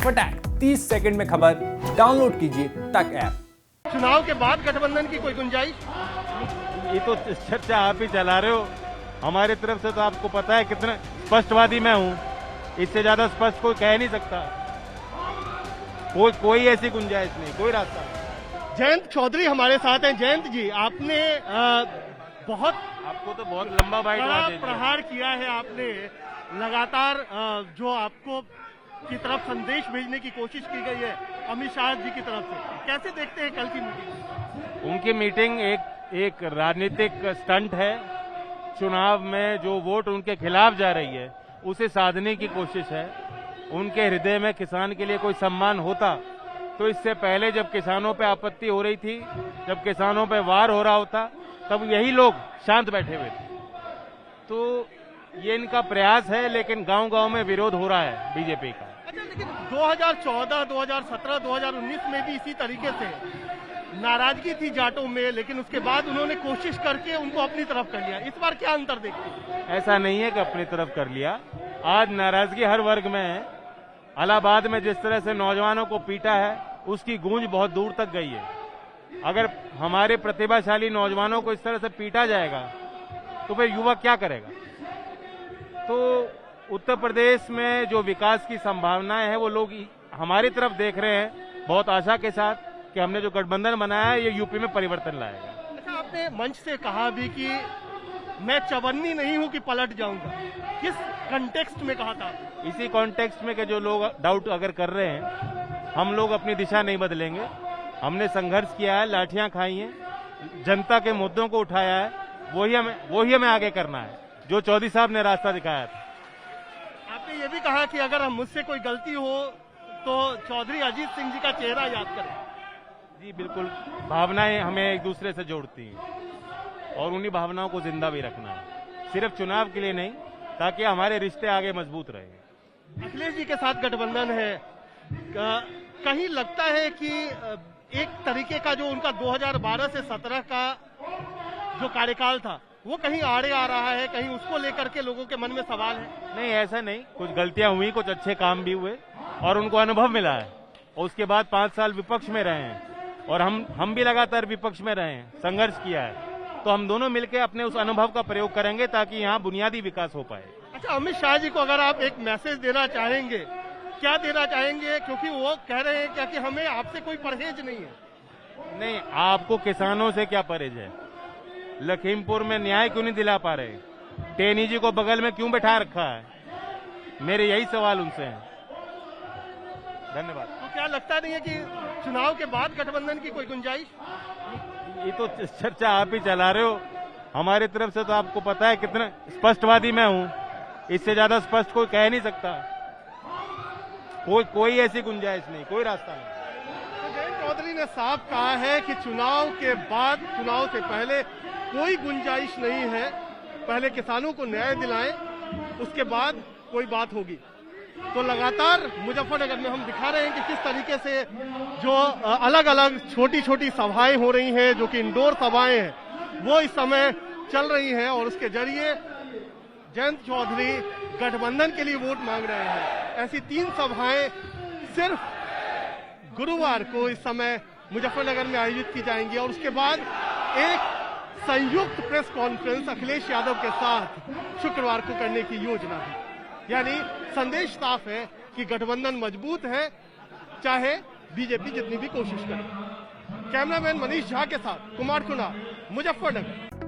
फटाक 30 सेकंड में खबर डाउनलोड कीजिए तक ऐप। चुनाव के बाद गठबंधन की कोई गुंजाइश? ये तो चर्चा आप ही चला रहे हो। हमारी तरफ से तो आपको पता है कितना स्पष्टवादी मैं हूँ, इससे ज्यादा स्पष्ट कोई कह नहीं सकता। कोई ऐसी गुंजाइश नहीं, कोई रास्ता नहीं। जयंत चौधरी हमारे साथ हैं। जयंत जी, आपने आपको तो बहुत लंबा बाइट बड़ा प्रहार किया है। आपने लगातार जो आपको की तरफ संदेश भेजने की कोशिश की गई है अमित शाह जी की तरफ से, कैसे देखते हैं कल की मीटिंग? उनकी मीटिंग एक राजनीतिक स्टंट है। चुनाव में जो वोट उनके खिलाफ जा रही है उसे साधने की कोशिश है। उनके हृदय में किसान के लिए कोई सम्मान होता तो इससे पहले जब किसानों पे आपत्ति हो रही थी, जब किसानों पे वार हो रहा होता, तब यही लोग शांत बैठे हुए थे। तो ये इनका प्रयास है, लेकिन गांव-गांव में विरोध हो रहा है बीजेपी का। अच्छा, लेकिन 2014, 2017, 2019 में भी इसी तरीके से नाराजगी थी जाटों में, लेकिन उसके बाद उन्होंने कोशिश करके उनको अपनी तरफ कर लिया। इस बार क्या अंतर देखते हैं? ऐसा नहीं है कि अपनी तरफ कर लिया। आज नाराजगी हर वर्ग में है। इलाहाबाद में जिस तरह से नौजवानों को पीटा है, उसकी गूंज बहुत दूर तक गई है। अगर हमारे प्रतिभाशाली नौजवानों को इस तरह से पीटा जाएगा तो फिर युवा क्या करेगा? तो उत्तर प्रदेश में जो विकास की संभावनाएं हैं वो लोग हमारी तरफ देख रहे हैं बहुत आशा के साथ कि हमने जो गठबंधन बनाया है ये यूपी में परिवर्तन लाएगा। अच्छा, आपने मंच से कहा भी कि मैं चवन्नी नहीं हूं कि पलट जाऊंगा। किस कंटेक्स्ट में कहा था? इसी कॉन्टेक्स्ट में कि जो लोग डाउट अगर कर रहे हैं, हम लोग अपनी दिशा नहीं बदलेंगे। हमने संघर्ष किया है, लाठियां खाई हैं, जनता के मुद्दों को उठाया है, वही हमें आगे करना है जो चौधरी साहब ने रास्ता दिखाया था। आपने ये भी कहा कि अगर हम मुझसे कोई गलती हो तो चौधरी अजीत सिंह जी का चेहरा याद करें। जी बिल्कुल, भावनाएं हमें एक दूसरे से जोड़ती हैं और उन्हीं भावनाओं को जिंदा भी रखना है, सिर्फ चुनाव के लिए नहीं, ताकि हमारे रिश्ते आगे मजबूत रहे। अखिलेश जी के साथ गठबंधन है, कहीं लगता है कि एक तरीके का जो उनका 2012 से 17 का जो कार्यकाल था वो कहीं आड़े आ रहा है, कहीं उसको लेकर के लोगों के मन में सवाल है? नहीं, ऐसा नहीं। कुछ गलतियां हुई, कुछ अच्छे काम भी हुए और उनको अनुभव मिला है। और उसके बाद 5 साल विपक्ष में रहे हैं और हम भी लगातार विपक्ष में रहे हैं, संघर्ष किया है। तो हम दोनों मिलकर अपने उस अनुभव का प्रयोग करेंगे ताकि यहाँ बुनियादी विकास हो पाए। अच्छा, अमित शाह जी को अगर आप एक मैसेज देना चाहेंगे, क्या देना चाहेंगे? क्योंकि वो कह रहे हैं क्या कि हमें आपसे कोई परहेज नहीं है। नहीं, आपको किसानों से क्या परहेज है? लखीमपुर में न्याय क्यों नहीं दिला पा रहे? टेनी जी को बगल में क्यों बैठा रखा है? मेरे यही सवाल उनसे हैं। धन्यवाद। तो क्या लगता नहीं है कि चुनाव के बाद गठबंधन की कोई गुंजाइश? ये तो चर्चा आप ही चला रहे हो। हमारी तरफ से तो आपको पता है कितना स्पष्टवादी मैं हूँ, इससे ज्यादा स्पष्ट कोई कह नहीं सकता। कोई ऐसी गुंजाइश नहीं, कोई रास्ता नहीं। जयंत चौधरी ने साफ कहा है कि चुनाव के बाद, चुनाव से पहले कोई गुंजाइश नहीं है। पहले किसानों को न्याय दिलाएं, उसके बाद कोई बात होगी। तो लगातार मुजफ्फरनगर में हम दिखा रहे हैं कि किस तरीके से जो अलग अलग छोटी छोटी सभाएं हो रही हैं, जो कि इंडोर सभाएं हैं, वो इस समय चल रही हैं और उसके जरिए जयंत चौधरी गठबंधन के लिए वोट मांग रहे हैं। ऐसी 3 सभाएं सिर्फ गुरुवार को इस समय मुजफ्फरनगर में आयोजित की जाएंगी और उसके बाद एक संयुक्त प्रेस कॉन्फ्रेंस अखिलेश यादव के साथ शुक्रवार को करने की योजना है। यानी संदेश साफ है कि गठबंधन मजबूत है, चाहे बीजेपी जितनी भी कोशिश करे। कैमरामैन मनीष झा के साथ कुमार कुणाल, मुजफ्फरनगर।